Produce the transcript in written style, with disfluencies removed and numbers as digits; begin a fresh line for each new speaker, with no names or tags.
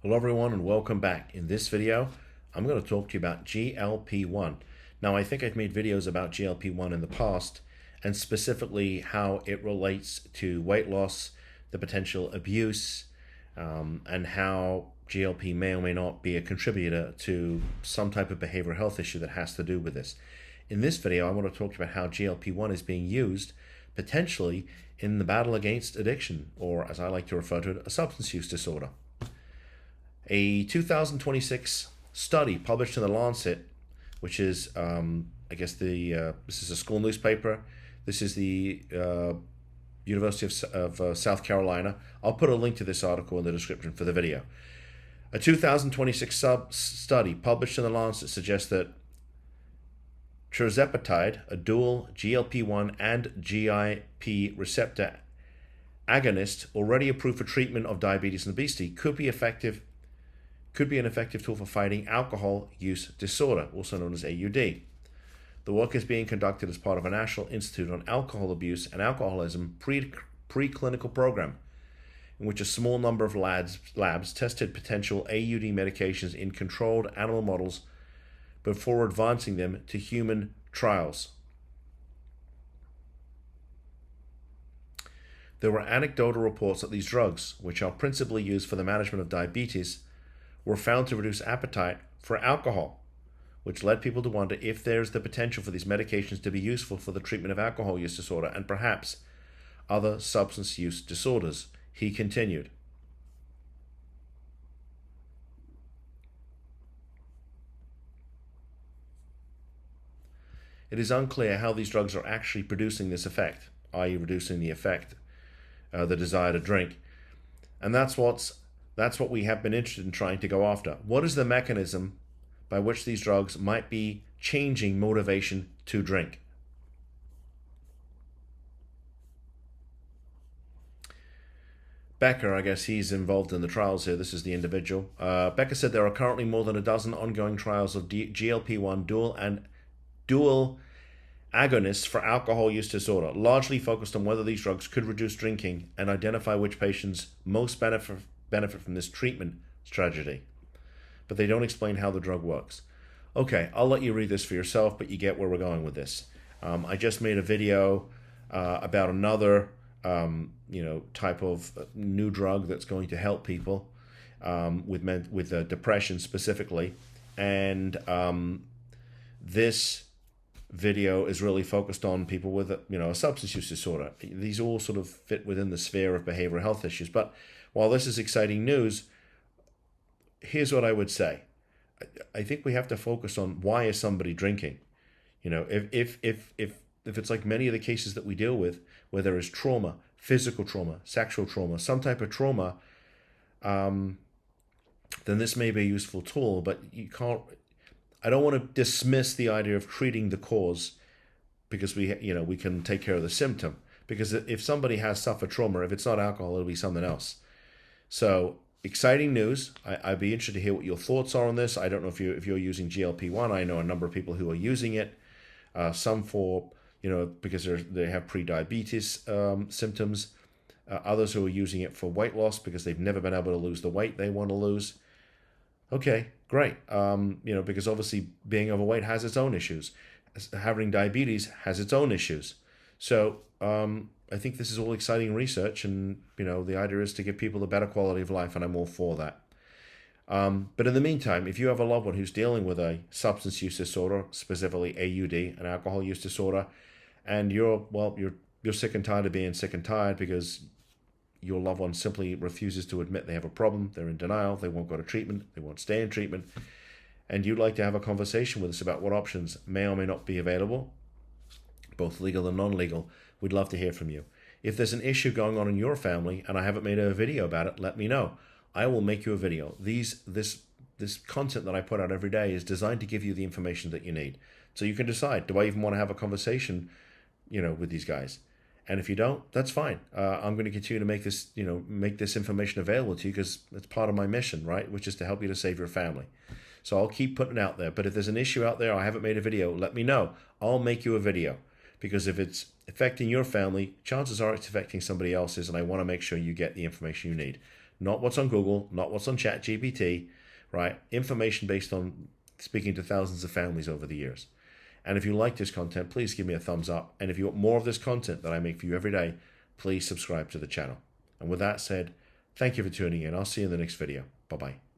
Hello everyone and welcome back. In this video, I'm going to talk to you about GLP-1. Now, I think I've made videos about GLP-1 in the past and specifically how it relates to weight loss, the potential abuse, and how GLP may or may not be a contributor to some type of behavioral health issue that has to do with this. In this video, I want to talk about how GLP-1 is being used potentially in the battle against addiction, or as I like to refer to it, a substance use disorder. A 2026 study published in the Lancet, which is, I guess this is a school newspaper. This is the University of South Carolina. I'll put a link to this article in the description for the video. A 2026 study published in the Lancet suggests that tirzepatide, a dual GLP-1 and GIP receptor agonist already approved for treatment of diabetes and obesity, could be an effective tool for fighting alcohol use disorder, also known as AUD. The work is being conducted as part of a National Institute on Alcohol Abuse and Alcoholism preclinical program, in which a small number of labs tested potential AUD medications in controlled animal models before advancing them to human trials. There were anecdotal reports that these drugs, which are principally used for the management of diabetes, were found to reduce appetite for alcohol, which led people to wonder if there's the potential for these medications to be useful for the treatment of alcohol use disorder and perhaps other substance use disorders. He continued. It is unclear how these drugs are actually producing this effect, i.e. reducing the effect, the desire to drink. And that's what we have been interested in trying to go after. What is the mechanism by which these drugs might be changing motivation to drink? Becker, I guess he's involved in the trials here. This is the individual. Becker said there are currently more than a dozen ongoing trials of GLP-1 dual agonists for alcohol use disorder, largely focused on whether these drugs could reduce drinking and identify which patients most benefit from this treatment strategy. But they don't explain how the drug works. Okay, I'll let you read this for yourself, but you get where we're going with this. I just made a video about another type of new drug that's going to help people with depression specifically, and this video is really focused on people with a substance use disorder. These all sort of fit within the sphere of behavioral health issues. But while this is exciting news, here's what I would say. I think we have to focus on why is somebody drinking. If it's like many of the cases that we deal with, where there is trauma, physical trauma, sexual trauma, some type of trauma, then this may be a useful tool. But I don't want to dismiss the idea of treating the cause because we can take care of the symptom. Because if somebody has suffered trauma, if it's not alcohol, it'll be something else. So exciting news. I'd be interested to hear what your thoughts are on this. I don't know if you're using GLP-1. I know a number of people who are using it. Some for because they have pre-diabetes symptoms. Others who are using it for weight loss because they've never been able to lose the weight they want to lose. Okay, great. Because obviously being overweight has its own issues. Having diabetes has its own issues. So I think this is all exciting research, and the idea is to give people a better quality of life, and I'm all for that. But in the meantime, if you have a loved one who's dealing with a substance use disorder, specifically AUD, an alcohol use disorder, and you're sick and tired of being sick and tired because your loved one simply refuses to admit they have a problem, they're in denial, they won't go to treatment, they won't stay in treatment, and you'd like to have a conversation with us about what options may or may not be available, both legal and non-legal, we'd love to hear from you. If there's an issue going on in your family and I haven't made a video about it, let me know. I will make you a video. This content that I put out every day is designed to give you the information that you need. So you can decide, do I even want to have a conversation, with these guys? And if you don't, that's fine. I'm going to continue to make this information available to you because it's part of my mission, right? Which is to help you to save your family. So I'll keep putting it out there. But if there's an issue out there, I haven't made a video, let me know. I'll make you a video. Because if it's affecting your family, chances are it's affecting somebody else's, and I want to make sure you get the information you need. not what's on Google, not what's on ChatGPT, right? Information based on speaking to thousands of families over the years. And if you like this content, please give me a thumbs up. And if you want more of this content that I make for you every day, please subscribe to the channel. And with that said, thank you for tuning in. I'll see you in the next video. Bye-bye.